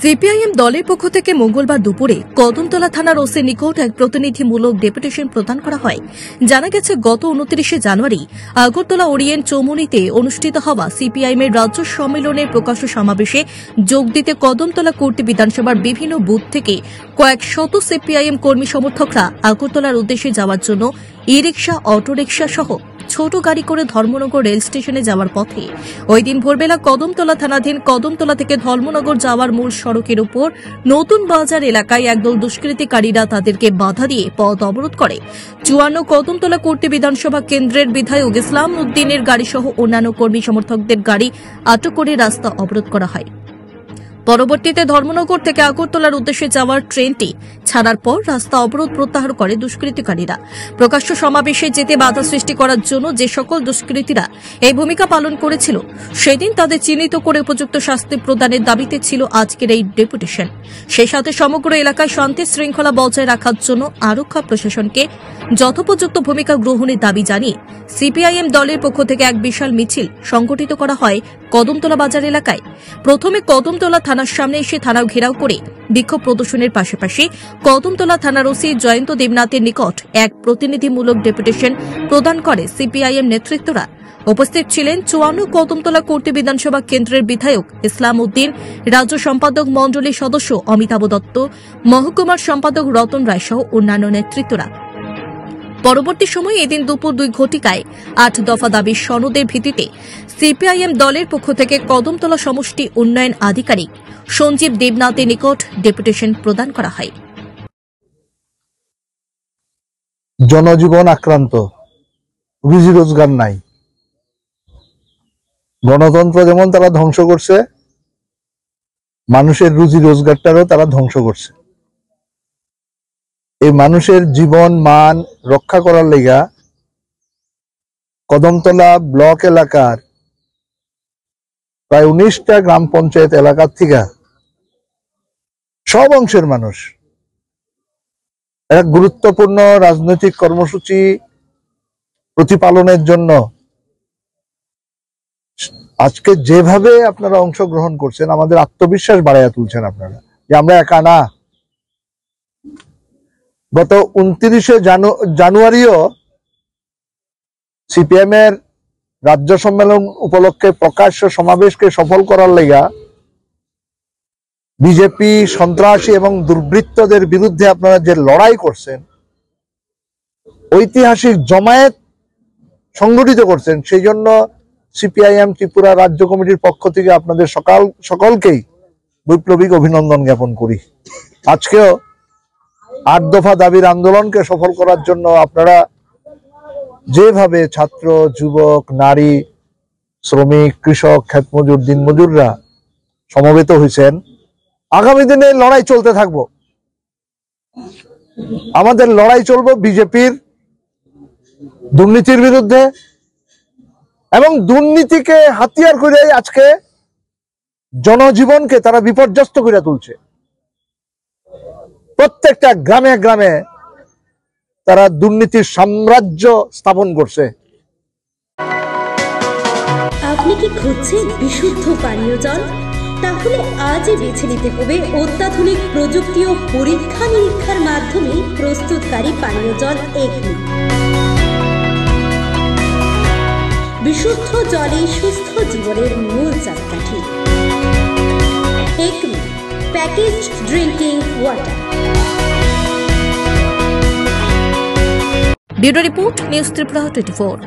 CPIM দলের পক্ষ থেকে মঙ্গলবার দুপুরে কদমতলা থানার ওসির নিকট এক প্রতিনিধিমূলক ডেপুটেশন প্রদান করা হয়। জানা গেছে, গত 29 জানুয়ারি আগরতলা ওরিয়েন্ট চৌমুহনীতে অনুষ্ঠিত হওয়া সিপিআইএমের রাজ্য সম্মেলনের প্রকাশ্য সমাবেশে যোগ দিতে কদমতলা কোর্ট বিধানসভার বিভিন্ন বুথ থেকে কয়েক শত সিপিআইএম কর্মী সমর্থকরা আগরতলার উদ্দেশ্যে যাওয়ার জন্য ই-রিকশা, অটোরিকশা সহ ছোট গাড়ি করে ধর্মনগর রেল স্টেশনে যাওয়ার পথে ওই দিন ভোরবেলা কদমতলা থানাধীন কদমতলা থেকে ধর্মনগর যাওয়ার মূল সড়কের উপর নতুন বাজার এলাকায় একদল দুষ্কৃতিকারীরা তাদেরকে বাধা দিয়ে পথ অবরোধ করে। 54 কদমতলা কোর্ট বিধানসভা কেন্দ্রের বিধায়ক ইসলাম উদ্দিনের গাড়িসহ অন্যান্য কর্মী সমর্থকদের গাড়ি আটক করে রাস্তা অবরোধ করা হয়। পরবর্তীতে ধর্মনগর থেকে আগরতলার উদ্দেশ্যে যাওয়ার ট্রেনটি ছাড়ার পর রাস্তা অবরোধ প্রত্যাহার করে দুষ্কৃতিকারীরা। প্রকাশ্য সমাবেশে যেতে বাধা সৃষ্টি করার জন্য যে সকল দুষ্কৃতীরা এই ভূমিকা পালন করেছিল, সেদিন তাদের চিহ্নিত করে উপযুক্ত শাস্তি প্রদানের দাবিতে ছিল আজকের এই ডেপুটেশন। সেই সাথে সমগ্র এলাকায় শান্তি শৃঙ্খলা বজায় রাখার জন্য আরক্ষা প্রশাসনকে যথোপযুক্ত ভূমিকা গ্রহণের দাবি জানিয়ে সিপিআইএম দলের পক্ষ থেকে এক বিশাল মিছিল সংগঠিত করা হয় কদমতলা বাজার এলাকায়। প্রথমে কদমতলা থানার সামনে এসে থানা ঘেরাও করে বিক্ষোভ প্রদর্শনের পাশাপাশি কদমতলা থানার ওসি জয়ন্ত দেবনাথের নিকট এক প্রতিনিধিমূলক ডেপুটেশন প্রদান করে সিপিআইএম নেতৃত্বরা। উপস্থিত ছিলেন 54 কদমতলা কোর্ট বিধানসভা কেন্দ্রের বিধায়ক ইসলাম উদ্দিন, রাজ্য সম্পাদক মণ্ডলীর সদস্য অমিতাভ দত্ত, মহকুমার সম্পাদক রতন রায় সহ অন্যান্য নেতৃত্বরা। পরবর্তী সময়ে এদিন দুপুর 2 ঘটিকায় 8 দফা দাবির সনদের ভিত্তিতে সিপিআইএম দলের পক্ষ থেকে কদমতলা সমষ্টি উন্নয়ন আধিকারিক সঞ্জীব দেবনাথের নিকট ডেপুটেশন প্রদান করা হয়। জনজীবন আক্রান্ত, রুজি রোজগার নাই, গণতন্ত্র যেমন তারা ধ্বংস করছে, মানুষের রুজি রোজগারটারও তারা ধ্বংস করছে। এই মানুষের জীবন মান রক্ষা করার লেগা কদমতলা ব্লক এলাকার প্রায় 19টা গ্রাম পঞ্চায়েত এলাকার থেকে সব অংশের মানুষ এক গুরুত্বপূর্ণ রাজনৈতিক কর্মসূচি প্রতিপালনের জন্য আজকে যেভাবে আপনারা অংশগ্রহণ করছেন, আমাদের আত্মবিশ্বাস বাড়াইয়া তুলছেন আপনারা যে আমরা একা না। গত 29 জানুয়ারিও সিপিএম এর রাজ্য সম্মেলন উপলক্ষে প্রকাশ্য সমাবেশকে সফল করার লেগা বিজেপি সন্ত্রাসী এবং দুর্বৃত্তদের বিরুদ্ধে আপনারা যে লড়াই করছেন, ঐতিহাসিক জমায়েত সংগঠিত করছেন, সেই জন্য সিপিআইএম ত্রিপুরা রাজ্য কমিটির পক্ষ থেকে আপনাদের সকলকেই বৈপ্লবিক অভিনন্দন জ্ঞাপন করি। আজকেও 8 দফা দাবির আন্দোলনকে সফল করার জন্য আপনারা যেভাবে ছাত্র, যুবক, নারী, শ্রমিক, কৃষক, ক্ষেতমজুর, দিনমজুররা সমবেত হয়েছেন, আগামী দিনে লড়াই চলতে থাকবো। আমাদের লড়াই চলবে বিজেপির দুর্নীতির বিরুদ্ধে, এবং দুর্নীতিকে হাতিয়ার করে আজকে জনজীবনকে তারা বিপর্যস্ত করে তুলছে। প্রত্যেকটা গ্রামে গ্রামে তারা দুর্নীতির সাম্রাজ্য স্থাপন করছে। আপনি কি খুঁজছেন বিশুদ্ধ পানীয় জল? তাহলে আজই বেছে নিতে হবে অত্যাধুনিক প্রযুক্তি ও পরীক্ষা নিরীক্ষার মাধ্যমে প্রস্তুতকারী পানীয় জল একমি। বিশুদ্ধ জলে সুস্থ জীবনের মূল চাকাঠি। Acme package drinking water. Bureau report, news Tripura 24।